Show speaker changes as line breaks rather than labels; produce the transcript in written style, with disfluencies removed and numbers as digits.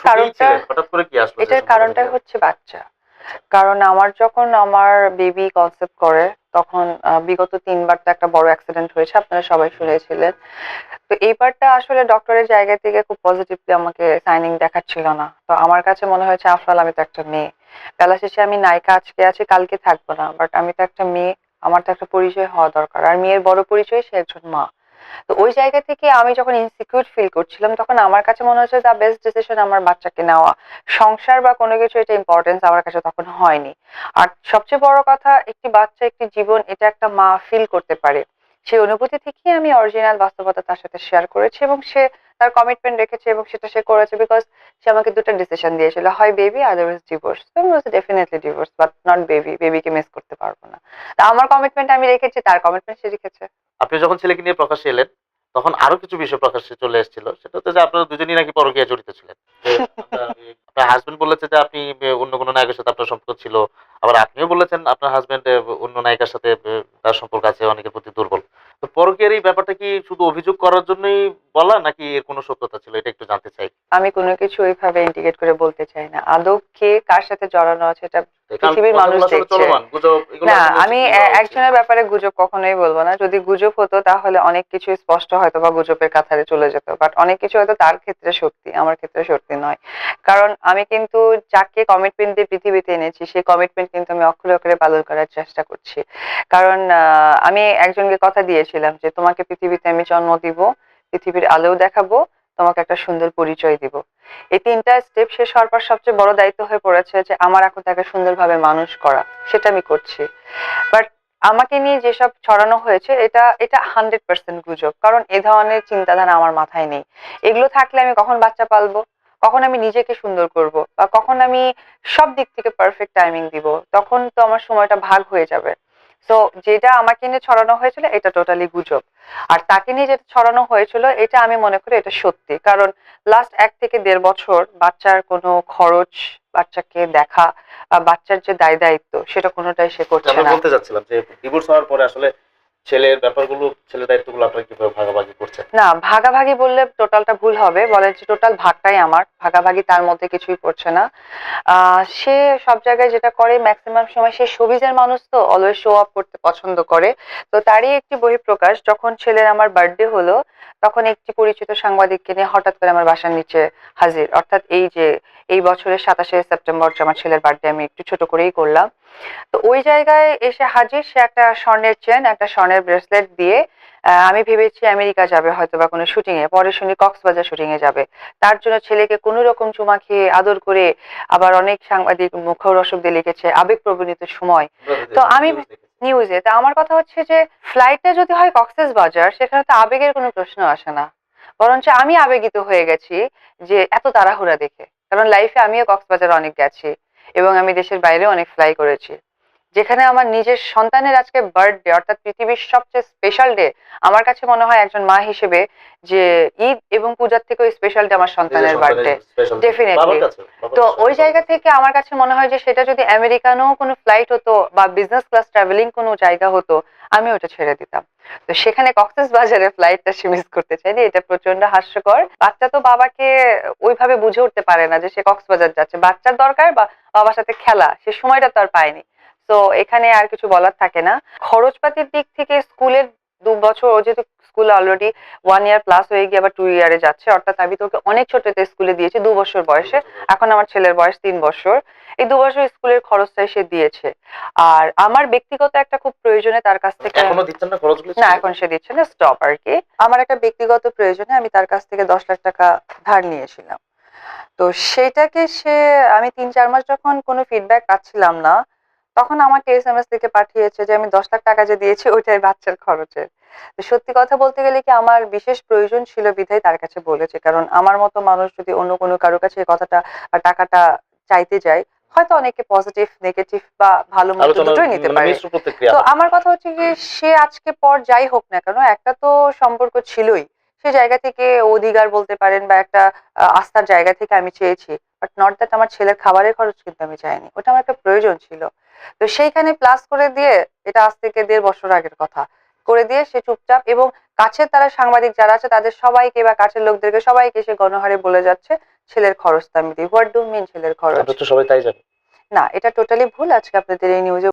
কারণটা
হঠাৎ করে কি আসলো
এটার কারণটা হচ্ছে বাচ্চা। কারণ আমার যখন আমার বেবি কনসেপ্ট করে তখন বিগত ৩ বার তো একটা বড় অ্যাক্সিডেন্ট হয়েছে, আপনারা সবাই শুনেছিলেন। তো এইবারটা আসলে ডক্টরের জায়গা থেকে খুব পজিটিভলি আমাকে সাইনিং দেখাচ্ছিল না। তো আমার কাছে মনে হয়েছে আফটার অল আমি তো একটা মেয়ে, বেলা শেষে আমি নায়িকা আজকে আছি কালকে থাকবো না, বাট আমি তো একটা মেয়ে, আমার তো একটা পরিচয় হওয়া দরকার, আর মেয়ের বড় পরিচয় সে একজন মা। তো ওই জায়গা থেকে আমি যখন ইনসিকিউর ফিল করছিলাম তখন আমার কাছে মনে হচ্ছে দ্য বেস্ট ডিসিশন আমার বাচ্চাকে নেওয়া। সংসার বা কোনো কিছু এটা ইম্পর্টেন্স আমার কাছে তখন হয়নি। আর সবচেয়ে বড় কথা, একটি বাচ্চা একটি জীবন এটা একটা মা ফিল করতে পারে, সেই অনুভূতি থেকেই আমি অরিজিনাল বাস্তবতা তার সাথে শেয়ার করেছি এবং সে তার কমিটমেন্ট রেখেছে এবং সেটা সে করেছে বিকজ সে আমাকে দুটো ডিসিশন দিয়েছিল, হয় বেবি আদারওয়াইজ ডিভোর্স। তো আমি বলছি definitely divorce, but not baby, বেবিকে মিস করতে পারবো না। তা আমার কমিটমেন্ট আমি রেখেছি, তার কমিটমেন্ট সে রেখেছে।
আপনি যখন ছেলেকে নিয়ে প্রকাশ্যে এলেন তখন আরো কিছু বিষয় প্রকাশ্যে চলে এসেছিল, সেটা হচ্ছে যে আপনারা দুজনেই নাকি পরকীয়ায় জড়িত ছিলেন। যে আপনার হাজবেন্ড বলেছে যে আপনি অন্য কোনো নায়কের সাথে আপনার সম্পর্ক ছিল, আবার আপনিও বলেছেন আপনার হাজবেন্ড অন্য নায়িকার সাথে তার সম্পর্ক আছে, অনেকের প্রতি দুর্বল। তো পরকীয়ার এই ব্যাপারটা কি শুধু অভিযোগ করার জন্যই বলা, নাকি এর কোনো সত্যতা ছিল, এটা একটু জানতে চাই।
আমি কোনো কিছু ওইভাবে ইন্টিগ্রেট করে বলতে চাই না। আদৌ কে কার সাথে জড়ানো আছে এটা
কারণ
পৃথিবীর মানুষ
কথাগুলো আসলে
দেখছে।
চলমান গুজব, এগুলো
না,
আসলে হচ্ছে
আমি
কি হওয়া উচিত।
একজনের ব্যাপারে গুজব কখনোই বলবো না। যদি গুজব হতো তাহলে অনেক কিছু স্পষ্ট হয়তো বা গুজবের কাতারে চলে যেত, বাট অনেক কিছু হয়তো তার ক্ষেত্রে সত্যি, আমার ক্ষেত্রে সত্যি নয়। কারণ আমি কিন্তু যাকে কমিটমেন্ট দিয়ে পৃথিবীতে এনেছি সেই কমিটমেন্ট কিন্তু আমি অক্ষরে অক্ষরে পালন করার চেষ্টা করছি। কারণ আমি একজনকে কথা দিয়েছিলাম যে তোমাকে পৃথিবীতে আমি জন্ম দিব, পৃথিবীর আলোও দেখাবো, তোমাকে একটা সুন্দর পরিচয় দিব। এই ৩টা স্টেপ শেষ হওয়ার পর সবচেয়ে বড় দায়িত্ব হয়ে পড়েছে যে আমার এখন তাকে সুন্দরভাবে মানুষ করা, সেটা আমি করছি। বাট আমাকে নিয়ে যেসব ছড়ানো হয়েছে এটা এটা 100% গুজব, কারণ এ ধরনের চিন্তাধারা আমার মাথায় নেই। এগুলো থাকলে আমি কখন বাচ্চা পালবো, কখন আমি নিজেকে সুন্দর করব, বা কখন আমি সব দিক থেকে পারফেক্ট টাইমিং দিব, তখন তো আমার সময়টা ভাগ হয়ে যাবে। তো যেটা আমাকে নিয়ে ছড়ানো হয়েছিল এটা টোটালি গুজব। আর তাকে নিয়ে যেটা ছড়ানো হয়েছিল এটা আমি মনে করি এটা সত্যি, কারণ লাস্ট 1 থেকে 1.5 বছর বাচ্চার কোনো খরচ, বাচ্চাকে দেখা বা বাচ্চার যে দায় দায়িত্ব সেটা কোনোটাই সে করছে
আমি
না।
বলতে চাচ্ছিলাম যে ডিভোর্স হওয়ার পরে আসলে ছেলের ব্যাপারগুলো, ছেলের দায়িত্বগুলো আপনারা কিভাবে ভাগাভাগি করছেন?
না, ভাগাভাগি বললে টোটালটা ভুল হবে, বলেন যে টোটাল ভাগটাই আমার, ভাগাভাগি তার মধ্যে কিছুই করছে না। সে সব জায়গায় যেটা করে ম্যাক্সিমাম সময়, সে শোবিজের মানুষ তো অলওয়েজ শো অফ করতে পছন্দ করে। তো তারই একটি বহিঃপ্রকাশ, যখন ছেলের আমার বার্থডে হলো তখন একটি পরিচিত সাংবাদিককে নিয়ে হঠাৎ করে আমার বাসার নিচে হাজির, অর্থাৎ এই যে এই বছরের 27শে সেপ্টেম্বর যে আমার ছেলের বার্থডে আমি একটু ছোট করেই করলাম। তো ওই জায়গায় এসে হাজির, সে একটা স্বর্ণের চেন, একটা স্বর্ণের ব্রেসলেট দিয়ে। আমি ভেবেছি আমেরিকা যাবে হয়তো বা কোনো শুটিং এ, পরে শুনি কক্সবাজার শুটিং এ যাবে। তার জন্য ছেলেকে কোনো রকম চুমা খেয়ে আদর করে, আবার অনেক সাংবাদিক মুখরোচক দিয়ে লিখেছে আবেগপ্রবণিত সময়। তো আমি নিউজে, তা আমার কথা হচ্ছে যে ফ্লাইটটা যদি হয় কক্সবাজার, সেখানে তো আবেগের কোনো প্রশ্ন আসে না, বরঞ্চ আমি আবেগিত হয়ে গেছি যে এত তাড়াহুড়া দেখে। কারণ লাইফে আমিও কক্সবাজার অনেক গেছি এবং আমি দেশের বাইরেও অনেক ফ্লাই করেছি। যেখানে আমার নিজের সন্তানের আজকে বার্থডে, অর্থাৎ পৃথিবীর সবচেয়ে স্পেশাল ডে, আমার কাছে মনে হয় একজন মা হিসেবে যে ঈদ এবং পূজার থেকেও স্পেশাল ডে আমার সন্তানের বার্থডে, ডেফিনেটলি। তো ওই জায়গা থেকে আমার কাছে মনে হয় যে সেটা যদি আমেরিকানো কোনো ফ্লাইট হতো বা বিজনেস ক্লাস ট্রাভেলিং কোনো জায়গা হতো, আমি ওটা ছেড়ে দিতাম। তো সেখানে কক্সবাজারে ফ্লাইটটা সে মিস করতে চাইনি, এটা প্রচন্ড হাস্যকর। বাচ্চা তো বাবাকে ওইভাবে বুঝে উঠতে পারে না যে সে কক্সবাজার যাচ্ছে, বাচ্চার দরকার বা বাবার সাথে খেলা, সে সময়টা তো আর পায়নি। তো এখানে আর কিছু বলার থাকে না। খরচপাতির দিক থেকে স্কুলের 2 বছর, ও যেহেতু স্কুল অলরেডি 1 ইয়ার প্লাস হয়ে গিয়ে আবার 2 ইয়ারে যাচ্ছে, অর্থাৎ আমি তোকে অনেক ছোটতে স্কুলে দিয়েছি 2 বছর বয়সে। এখন আমার ছেলের বয়স 3 বছর। এই 2 বছর স্কুলের খরচটাই সে দিয়েছে। আর আমার ব্যক্তিগত একটা খুব প্রয়োজনে তার কাছ থেকে,
এখনো দিচ্ছেন না খরচগুলো?
না এখন সে দিচ্ছে না, স্টপ আর কি। আমার একটা ব্যক্তিগত প্রয়োজনে আমি তার কাছ থেকে 10 লাখ টাকা ধার নিয়েছিলাম। তো সেইটাকে সে, আমি 3-4 মাস যখন কোনো ফিডব্যাক পাচ্ছিলাম না, তখন আমাকে এসএমএস থেকে পাঠিয়েছে যে আমি 10 লাখ টাকা যে দিয়েছি ওইটাই বাচ্চার খরচের। তো সত্যি কথা বলতে গেলে কি, আমার বিশেষ প্রয়োজন ছিল বিধায় তার কাছে বলেছে, কারণ আমার মতো মানুষ যদি অন্য কোনো কারো কাছে এই কথাটা বা টাকাটা চাইতে যায়, হয়তো অনেকে পজিটিভ নেগেটিভ বা ভালো মন্দ দুটোই নিতে পারে। তো আমার কথা হচ্ছে যে সে আজকে পর যাই হোক না কেন, একটা তো সম্পর্ক ছিলই, সে জায়গা থেকে অধিকার বলতে পারেন বা একটা আস্থার জায়গা থেকে আমি চেয়েছি, বাট নট দ্যাট আমার ছেলের খাবারের খরচ কিন্তু আমি চাইনি, ওটা আমার একটা প্রয়োজন ছিল। তো সেইখানে প্লাস করে দিয়ে, এটা আজ থেকে 1.5 বছর আগের কথা, করে দিয়ে সে চুপচাপ, এবং কাছের তারা সাংবাদিক যারা আছে তাদের সবাইকে বা কাছের লোকদেরকে সবাইকে সে গণহারে বলে যাচ্ছে ছেলের খরচ তো আমি দিই। হোয়াট ডু মিন ছেলের খরচ?
আপনার তো সবাই তাই জানে।
না, এটা টোটালি ভুল। আজকে আপনাদের এই নিউজে